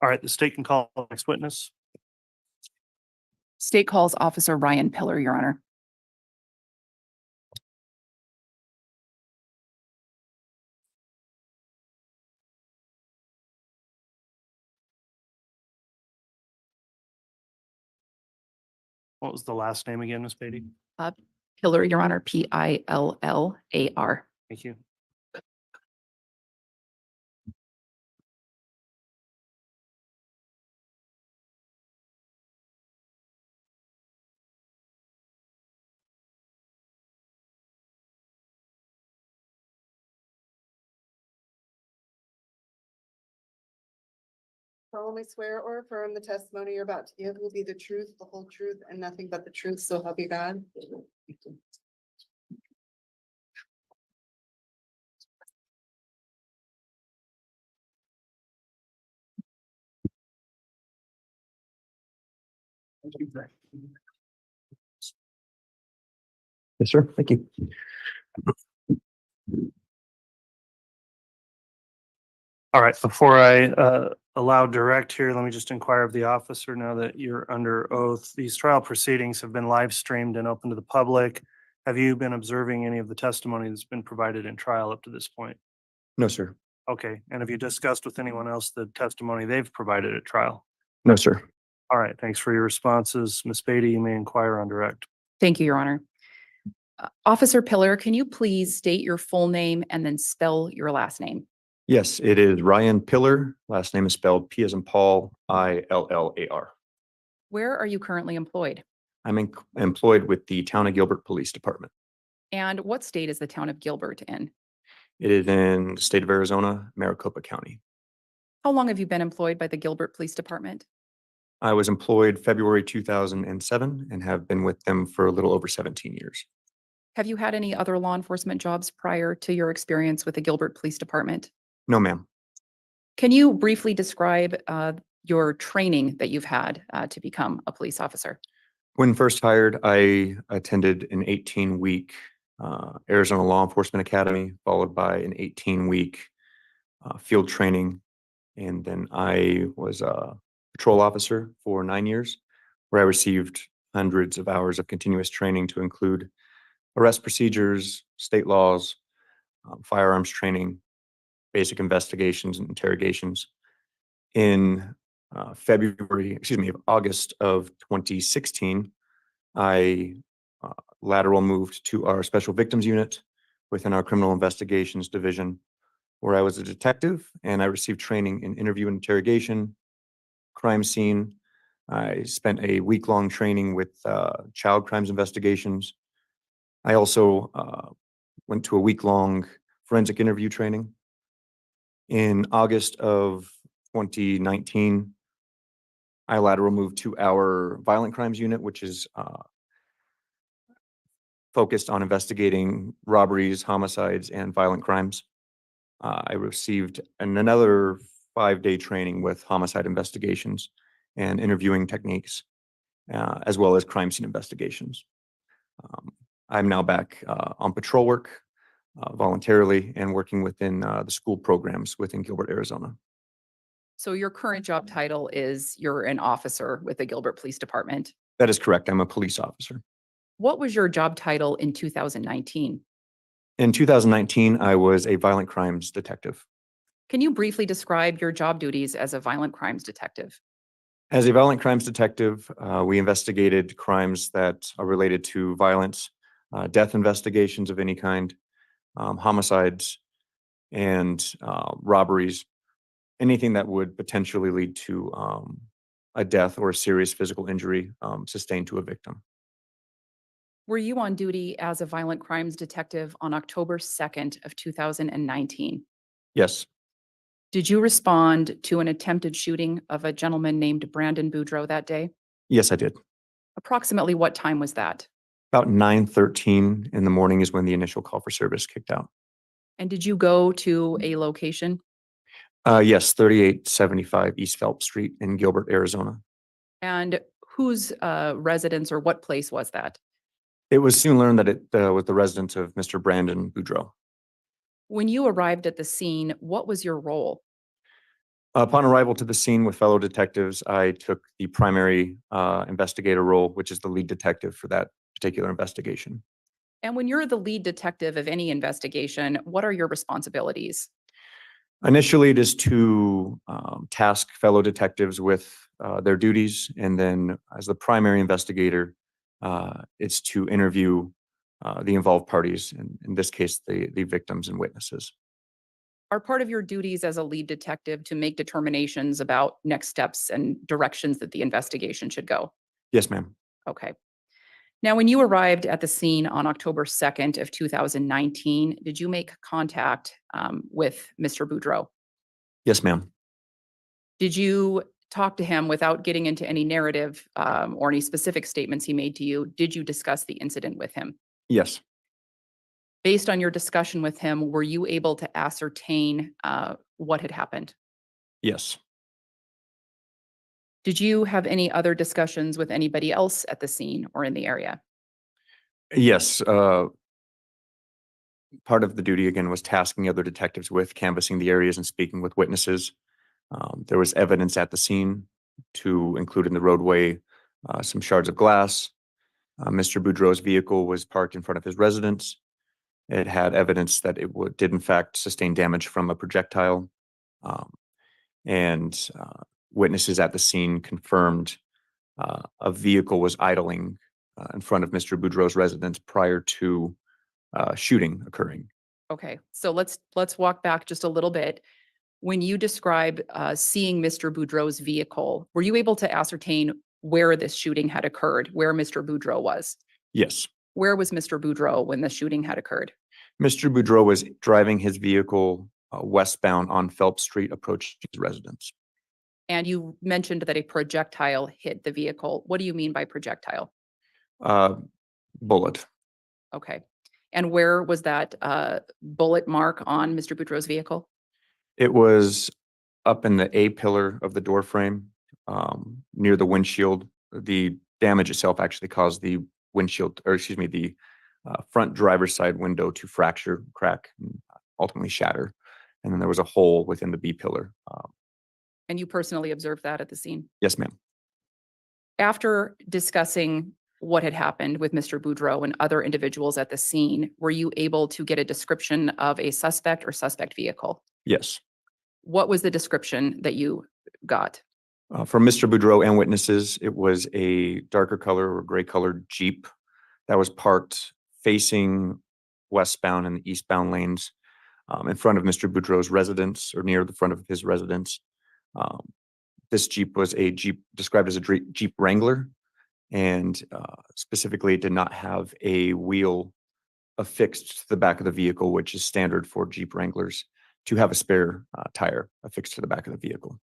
All right, the state can call the next witness. State calls Officer Ryan Pillar, Your Honor. What was the last name again, Ms. P.D? Pillar, Your Honor, Pillar. Thank you. Solemnly swear or affirm the testimony you're about to give will be the truth, the whole truth, and nothing but the truth, so help you God. Yes, sir. Thank you. All right, before I allow direct here, let me just inquire of the officer now that you're under oath. These trial proceedings have been live streamed and open to the public. Have you been observing any of the testimony that's been provided in trial up to this point? No, sir. Okay, and have you discussed with anyone else the testimony they've provided at trial? No, sir. All right, thanks for your responses. Ms. Beatty, you may inquire on direct. Thank you, Your Honor. Officer Pillar, can you please state your full name and then spell your last name? Yes, it is Ryan Pillar. Last name is spelled P as in Paul, Illar. Where are you currently employed? I'm employed with the Town of Gilbert Police Department. And what state is the town of Gilbert in? It is in the state of Arizona, Maricopa County. How long have you been employed by the Gilbert Police Department? I was employed February 2007 and have been with them for a little over 17 years. Have you had any other law enforcement jobs prior to your experience with the Gilbert Police Department? No, ma'am. Can you briefly describe your training that you've had to become a police officer? When first hired, I attended an 18-week Arizona Law Enforcement Academy, followed by an 18-week field training. And then I was a patrol officer for 9 years, where I received hundreds of hours of continuous training to include arrest procedures, state laws, firearms training, basic investigations and interrogations. In August of 2016, I lateral moved to our special victims unit within our criminal investigations division, where I was a detective and I received training in interview and interrogation, crime scene. I spent a week-long training with child crimes investigations. I also went to a week-long forensic interview training. In August of 2019, I lateral moved to our violent crimes unit, which is focused on investigating robberies, homicides, and violent crimes. I received another 5-day training with homicide investigations and interviewing techniques, as well as crime scene investigations. I'm now back on patrol work voluntarily and working within the school programs within Gilbert, Arizona. So your current job title is you're an officer with the Gilbert Police Department. That is correct. I'm a police officer. What was your job title in 2019? In 2019, I was a violent crimes detective. Can you briefly describe your job duties as a violent crimes detective? As a violent crimes detective, we investigated crimes that are related to violence, death investigations of any kind, homicides, and robberies, anything that would potentially lead to a death or a serious physical injury sustained to a victim. Were you on duty as a violent crimes detective on October 2nd of 2019? Yes, Did you respond to an attempted shooting of a gentleman named Brandon Boudreaux that day? yes, I did. Approximately what time was that? About 9:13 in the morning is when the initial call for service kicked out. And did you go to a location? Yes, 3875 East Phelps Street in Gilbert, Arizona. And whose residence or what place was that? It was soon learned that it was the residence of Mr. Brandon Boudreaux. When you arrived at the scene, what was your role? Upon arrival to the scene with fellow detectives, I took the primary investigator role, which is the lead detective for that particular investigation. And when you're the lead detective of any investigation, what are your responsibilities? Initially, it is to task fellow detectives with their duties, and then as the primary investigator, it's to interview the involved parties, in this case, the victims and witnesses. Are part of your duties as a lead detective to make determinations about next steps and directions that the investigation should go? Yes, ma'am. Okay. Now, when you arrived at the scene on October 2nd of 2019, did you make contact with Mr. Boudreau? Yes, ma'am. Did you talk to him without getting into any narrative or any specific statements he made to you? Did you discuss the incident with him? Yes. Based on your discussion with him, were you able to ascertain what had happened? Yes. Did you have any other discussions with anybody else at the scene or in the area? Yes. Part of the duty again was tasking other detectives with canvassing the areas and speaking with witnesses. There was evidence at the scene to include in the roadway some shards of glass. Mr. Boudreau's vehicle was parked in front of his residence. It had evidence that it did in fact sustain damage from a projectile. And witnesses at the scene confirmed a vehicle was idling in front of Mr. Boudreau's residence prior to shooting occurring. Okay, so let's walk back just a little bit. When you describe seeing Mr. Boudreau's vehicle, were you able to ascertain where this shooting had occurred, where Mr. Boudreau was? Yes. Where was Mr. Boudreau when the shooting had occurred? Mr. Boudreau was driving his vehicle westbound on Phelps Street, approaching his residence. And you mentioned that a projectile hit the vehicle. What do you mean by projectile? Bullet. Okay. And where was that bullet mark on Mr. Boudreau's vehicle? It was up in the A pillar of the door frame, near the windshield. The damage itself actually caused the windshield, or excuse me, the front driver's side window to fracture, crack, and ultimately shatter. And then there was a hole within the B pillar. And you personally observed that at the scene? Yes, ma'am. After discussing what had happened with Mr. Boudreau and other individuals at the scene, were you able to get a description of a suspect or suspect vehicle? Yes. What was the description that you got? From Mr. Boudreau and witnesses, it was a darker color or gray colored Jeep that was parked facing westbound and eastbound lanes in front of Mr. Boudreau's residence or near the front of his residence. This Jeep was a Jeep described as a Jeep Wrangler, and specifically it did not have a wheel affixed to the back of the vehicle, which is standard for Jeep Wranglers to have a spare tire affixed to the back of the vehicle.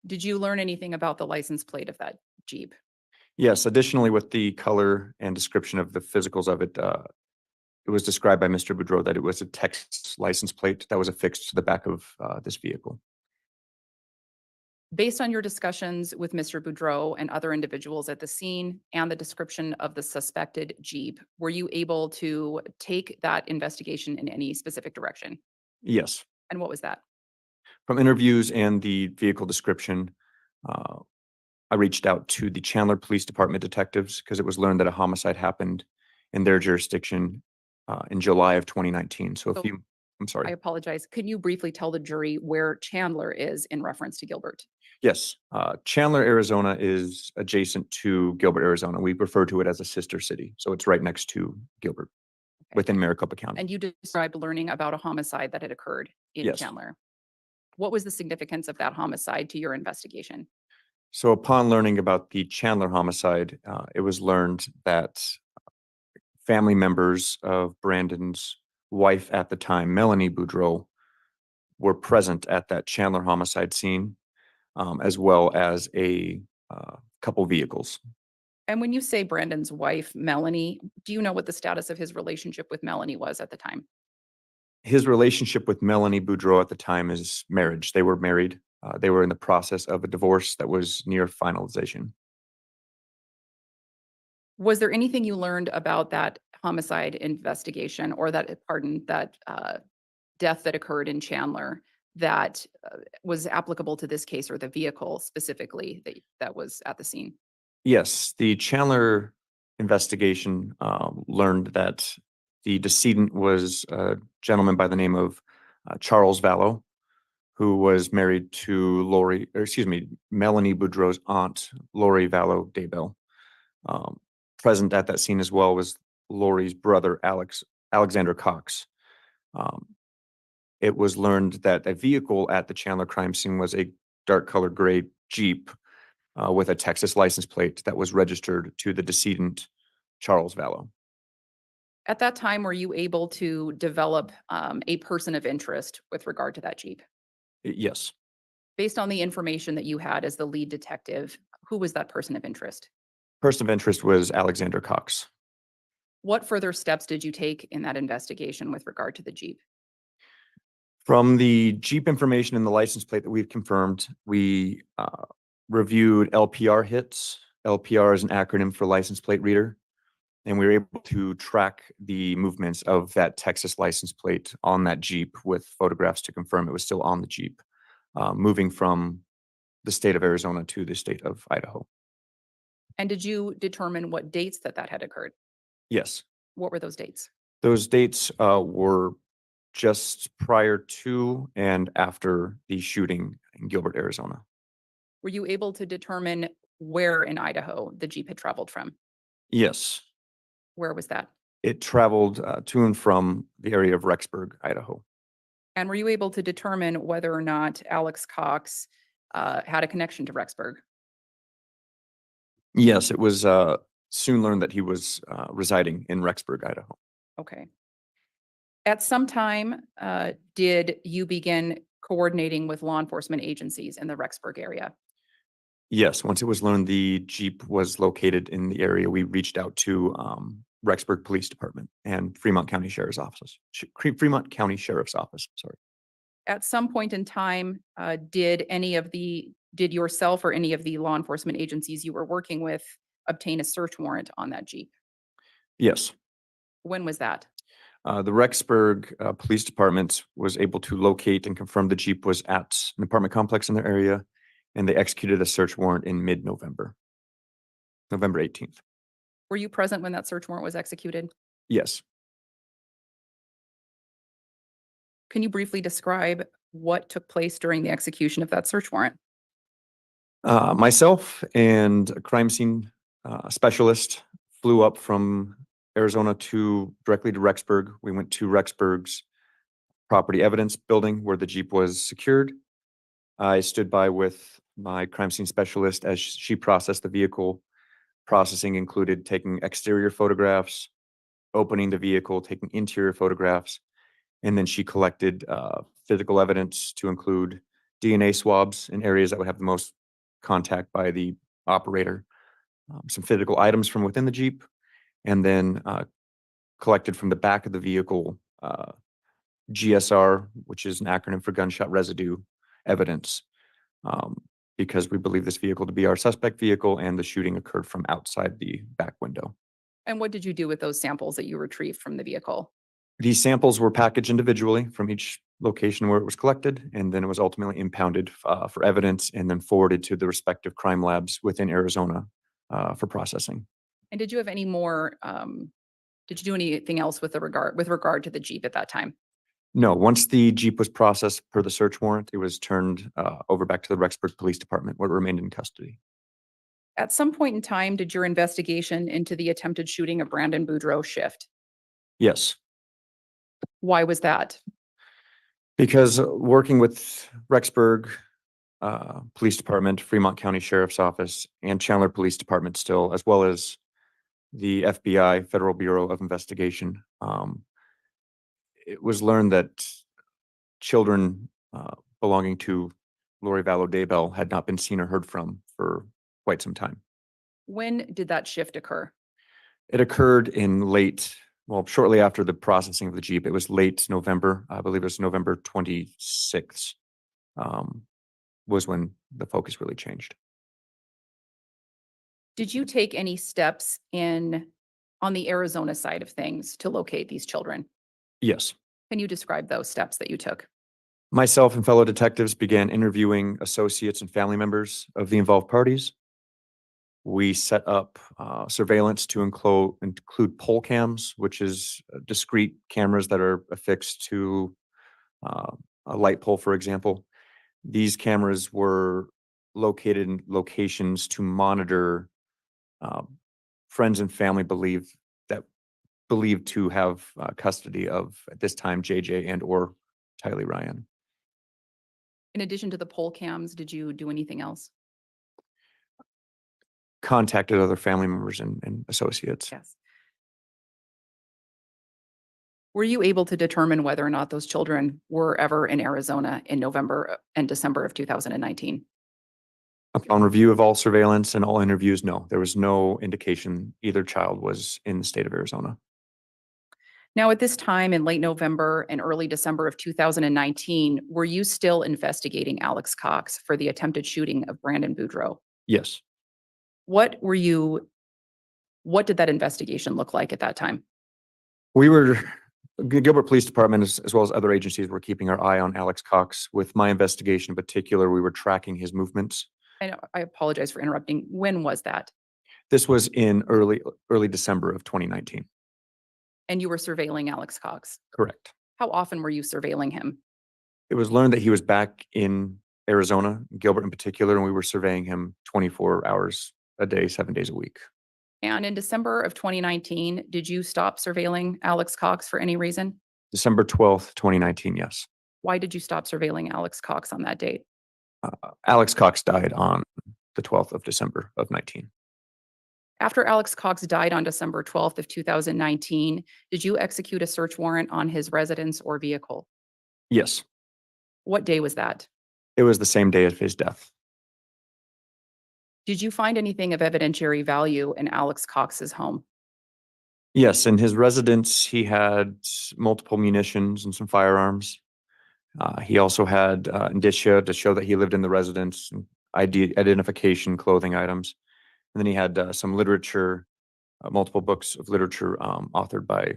Did you learn anything about the license plate of that Jeep? Yes, additionally, with the color and description of the physicals of it, it was described by Mr. Boudreau that it was a Texas license plate that was affixed to the back of this vehicle. Based on your discussions with Mr. Boudreau and other individuals at the scene and the description of the suspected Jeep, were you able to take that investigation in any specific direction? Yes. And what was that? From interviews and the vehicle description, I reached out to the Chandler Police Department detectives because it was learned that a homicide happened in their jurisdiction in July of 2019. So So- I'm I sorry. apologize. Can you briefly tell the jury where Chandler is in reference to Gilbert? Yes, Chandler, Arizona is adjacent to Gilbert, Arizona. We refer to it as a sister city. So it's right next to Gilbert within Maricopa County. And you described learning about a homicide that had occurred in Yes. Chandler. What was the significance of that homicide to your investigation? So upon learning about the Chandler homicide, it was learned that family members of Brandon's wife at the time, Melanie Boudreau, were present at that Chandler homicide scene, as well as a couple vehicles. And when you say Brandon's wife, Melanie, do you know what the status of his relationship with Melanie was at the time? His relationship with Melanie Boudreau at the time is marriage. They were married. They were in the process of a divorce that was near finalization. Was there anything you learned about that homicide investigation or that death that occurred in Chandler that was applicable to this case, or the vehicle specifically that was at the scene? Yes, the Chandler investigation learned that the decedent was a gentleman by the name of Charles Vallow, who was married to Melanie Boudreau's aunt, Lori Vallow Daybell. Present at that scene as well was Lori's brother, Alexander Cox. It was learned that a vehicle at the Chandler crime scene was a dark colored gray Jeep with a Texas license plate that was registered to the decedent, Charles Vallow. At that time, were you able to develop a person of interest with regard to that Jeep? Yes. Based on the information that you had as the lead detective, who was that person of interest? Person of interest was Alexander Cox. What further steps did you take in that investigation with regard to the Jeep? From the Jeep information and the license plate that we've confirmed, we reviewed LPR hits. LPR is an acronym for license plate reader. And we were able to track the movements of that Texas license plate on that Jeep with photographs to confirm it was still on the Jeep, moving from the state of Arizona to the state of Idaho. And did you determine what dates that had occurred? Yes. What were those dates? Those dates were just prior to and after the shooting in Gilbert, Arizona. Were you able to determine where in Idaho the Jeep had traveled from? Yes. Where was that? It traveled to and from the area of Rexburg, Idaho. And were you able to determine whether or not Alex Cox had a connection to Rexburg? Yes, it was soon learned that he was residing in Rexburg, Idaho. Okay. At some time, did you begin coordinating with law enforcement agencies in the Rexburg area? Yes, once it was learned the Jeep was located in the area, we reached out to Rexburg Police Department and Fremont County Sheriff's Office. Fremont County Sheriff's Office, sorry. At some point in time, did yourself or any of the law enforcement agencies you were working with obtain a search warrant on that Jeep? Yes. When was that? The Rexburg Police Department was able to locate and confirm the Jeep was at an apartment complex in their area, and they executed a search warrant in mid-November, November 18th. Were you present when that search warrant was executed? Yes. Can you briefly describe what took place during the execution of that search warrant? Myself and a crime scene specialist flew up from Arizona directly to Rexburg. We went to Rexburg's property evidence building where the Jeep was secured. I stood by with my crime scene specialist as she processed the vehicle. Processing included taking exterior photographs, opening the vehicle, taking interior photographs, and then she collected physical evidence to include DNA swabs in areas that would have the most contact by the operator, some physical items from within the Jeep, and then collected from the back of the vehicle GSR, which is an acronym for gunshot residue evidence, because we believe this vehicle to be our suspect vehicle and the shooting occurred from outside the back window. And what did you do with those samples that you retrieved from the vehicle? These samples were packaged individually from each location where it was collected, and then it was ultimately impounded for evidence and then forwarded to the respective crime labs within Arizona for processing. And did you have any more, did you do anything else with regard to the Jeep at that time? No, once the Jeep was processed per the search warrant, it was turned over back to the Rexburg Police Department where it remained in custody. At some point in time, did your investigation into the attempted shooting of Brandon Boudreau shift? Yes. Why was that? Because working with Rexburg Police Department, Fremont County Sheriff's Office, and Chandler Police Department still, as well as the FBI, Federal Bureau of Investigation, it was learned that children belonging to Lori Vallow Daybell had not been seen or heard from for quite some time. When did that shift occur? It occurred shortly after the processing of the Jeep. It was late November. I believe it was November 26th, was when the focus really changed. Did you take any steps on the Arizona side of things to locate these children? Yes. Can you describe those steps that you took? Myself and fellow detectives began interviewing associates and family members of the involved parties. We set up surveillance to include pole cams, which is discrete cameras that are affixed to a light pole, for example. These cameras were located in locations to monitor friends and family believed to have custody of, at this time, JJ and or Tylee Ryan. In addition to the poll cams, did you do anything else? Contacted other family members and associates. Yes. Were you able to determine whether or not those children were ever in Arizona in November and December of 2019? Upon review of all surveillance and all interviews, no, there was no indication either child was in the state of Arizona. Now, at this time in late November and early December of 2019, were you still investigating Alex Cox for the attempted shooting of Brandon Boudreaux? Yes. What did that investigation look like at that time? Gilbert Police Department, as well as other agencies, were keeping our eye on Alex Cox. With my investigation in particular, we were tracking his movements. I apologize for interrupting. When was that? This was in early December of 2019. And you were surveilling Alex Cox. Correct. How often were you surveilling him? It was learned that he was back in Arizona, Gilbert in particular, and we were surveying him 24 hours a day, 7 days a week. And in December of 2019, did you stop surveilling Alex Cox for any reason? December 12th, 2019, yes. Why did you stop surveilling Alex Cox on that date? Alex Cox died on the 12th of December of 19. After Alex Cox died on December 12th of 2019, did you execute a search warrant on his residence or vehicle? Yes, What day was that? it was the same day of his death. Did you find anything of evidentiary value in Alex Cox's home? Yes, in his residence, he had multiple munitions and some firearms. He also had indicia to show that he lived in the residence, and identification, clothing items. And then he had some literature, multiple books of literature authored by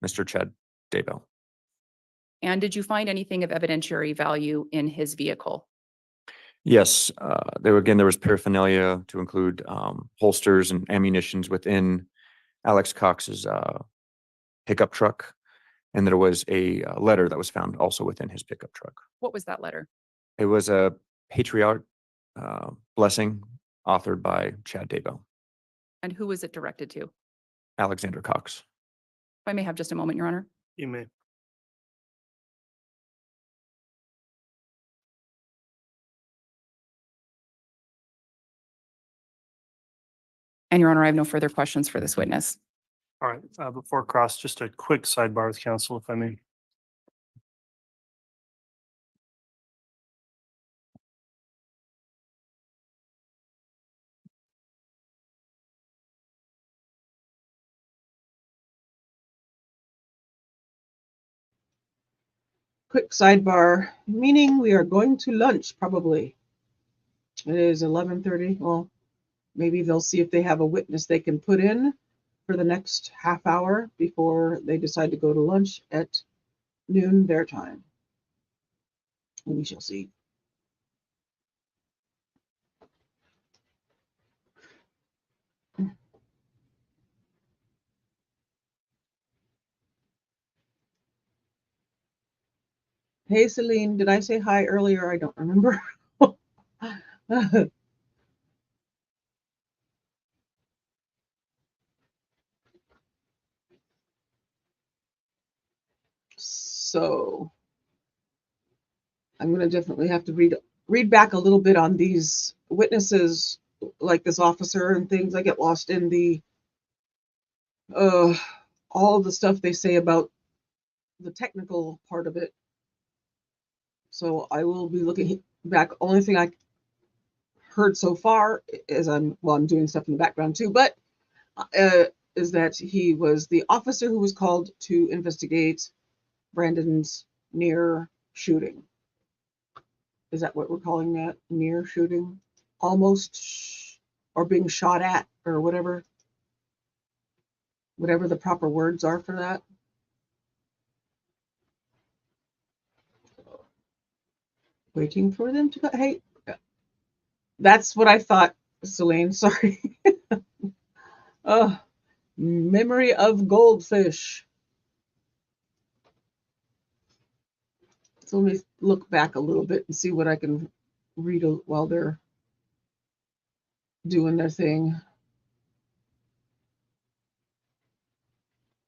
Mr. Guy Daybell. And did you find anything of evidentiary value in his vehicle? Yes, there was paraphernalia to include holsters and ammunitions within Alex Cox's pickup truck. And there was a letter that was found also within his pickup truck. What was that letter? It was a patriarch blessing authored by Guy Daybell. And who was it directed to? If Alexander Cox. I may have just a moment, Your Honor. You may. And Your Honor, I have no further questions for this witness. All right, before cross, just a quick sidebar with counsel, if I may. Quick sidebar, meaning we are going to lunch probably. It is 11:30. Well, maybe they'll see if they have a witness they can put in for the next half hour before they decide to go to lunch at noon their time. We shall see. Hey, Celine, did I say hi earlier? I don't remember. So I'm going to definitely have to read back a little bit on these witnesses, like this officer and things. I get lost in the all of the stuff they say about the technical part of it. So I will be looking back. Only thing I heard so far is I'm doing stuff in the background too, but is that he was the officer who was called to investigate Brandon's near shooting. Is that what we're calling that? Near shooting? Almost, or being shot at, or whatever the proper words are for that. Waiting for them to go. Hey, that's what I thought, Celine. Sorry. Memory of goldfish. So let me look back a little bit and see what I can read while they're doing their thing.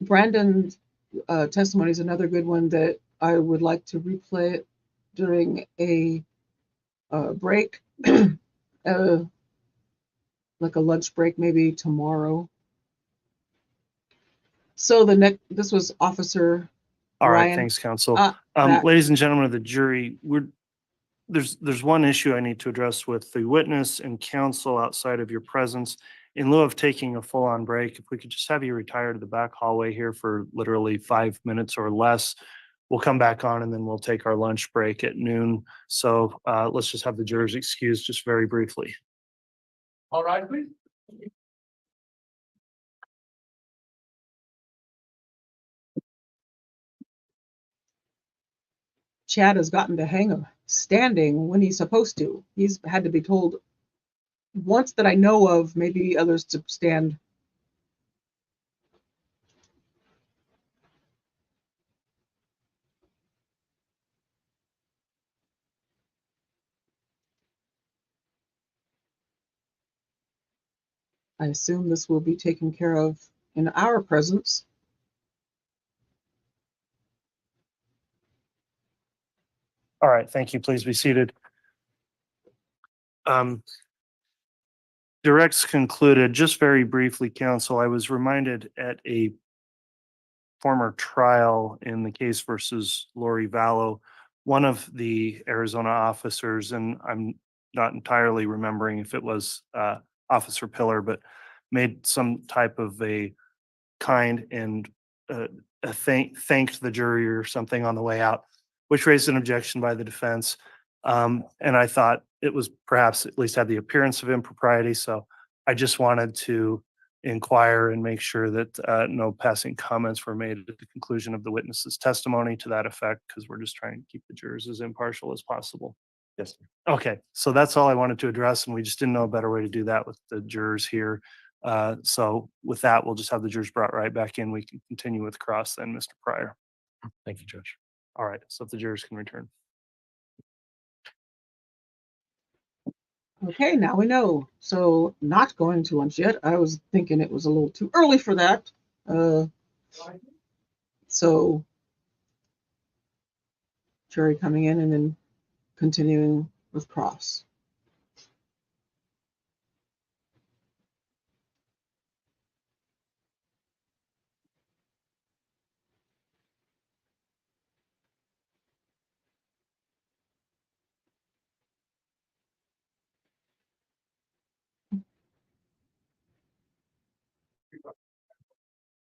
Brandon's testimony is another good one that I would like to replay it during a break, like a lunch break, maybe tomorrow. So this was Officer All right, Ryan. thanks, counsel. Back. Ladies and gentlemen of the jury, there's one issue I need to address with the witness and counsel outside of your presence. In lieu of taking a full-on break, if we could just have you retire to the back hallway here for literally 5 minutes or less, we'll come back on and then we'll take our lunch break at noon. So let's just have the jurors excused just very briefly. All right, please. Chad has gotten the hang of standing when he's supposed to. He's had to be told once that I know of, maybe others to stand. I assume this will be taken care of in our presence. All right, thank you. Please be seated. Directs concluded. Just very briefly, counsel, I was reminded at a former trial in the case versus Lori Vallow, one of the Arizona officers, and I'm not entirely remembering if it was Officer Pillar, but made some type of a kind and thanked the jury or something on the way out, which raised an objection by the defense. And I thought it was perhaps at least had the appearance of impropriety. So I just wanted to inquire and make sure that no passing comments were made at the conclusion of the witness's testimony to that effect, because we're just trying to keep the jurors as impartial as possible. Yes. Okay, so that's all I wanted to address, and we just didn't know a better way to do that with the jurors here. So with that, we'll just have the jurors brought right back in. We can continue with cross then, Mr. Pryor. Thank you, Judge. All right, so if the jurors can return. Okay, now we know. So not going to lunch yet. I was thinking it was a little too early for that. So jury coming in and then continuing with cross.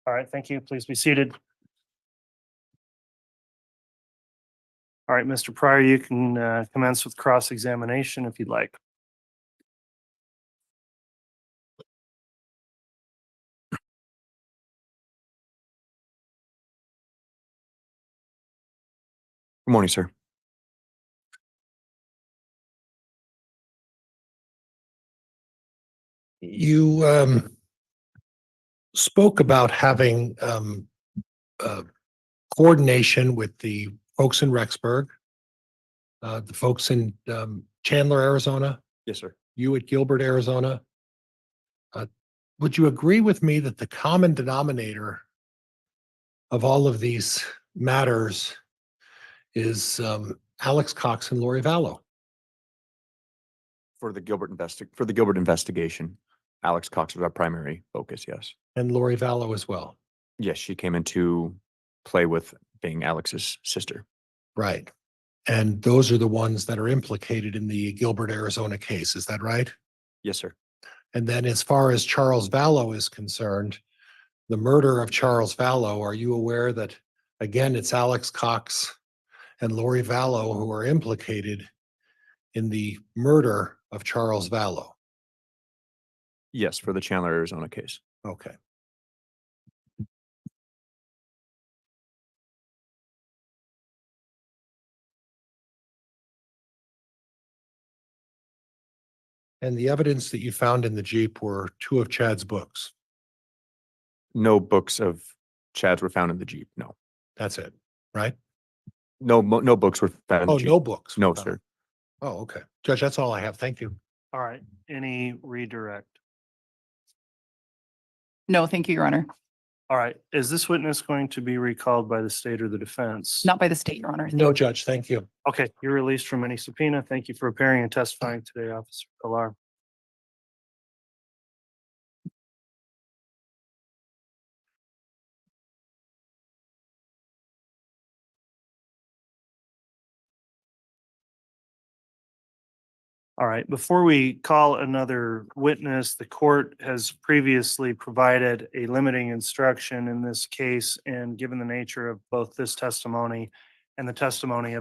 All right, thank you. Please be seated. All right, Mr. Pryor, you can commence with cross-examination if you'd like. Good morning, sir. You spoke about having coordination with the folks in Rexburg, the folks in Chandler, Arizona, Yes, sir. you at Gilbert, Arizona. Would you agree with me that the common denominator of all of these matters is Alex Cox and Lori Vallow? For the Gilbert investigation, Alex Cox was our primary focus. Yes. And Lori Vallow as well? Yes, she came into play with being Alex's sister. Right. And those are the ones that are implicated in the Gilbert, Arizona case. Is that right? Yes, sir. And then as far as Charles Vallow is concerned, the murder of Charles Vallow, are you aware that, again, it's Alex Cox and Lori Vallow who are implicated in the murder of Charles Vallow? Yes, for the Chandler, Arizona case. Okay. And the evidence that you found in the Jeep were two of Chad's books. No books of Chad's were found in the Jeep. No, That's it, right? no books were found in the Oh, Jeep. no books. No, were found. sir. Oh, okay. Judge, that's all I have. Thank you. All right, any redirect? No, thank you, Your Honor. All right, is this witness going to be recalled by the state or the defense? Not by the state, Your Honor. No, Judge, thank you. Okay, you're released from any subpoena. Thank you for appearing and testifying today, Officer Pilar. All right, before we call another witness, the court has previously provided a limiting instruction in this case, and given the nature of both this testimony and the testimony of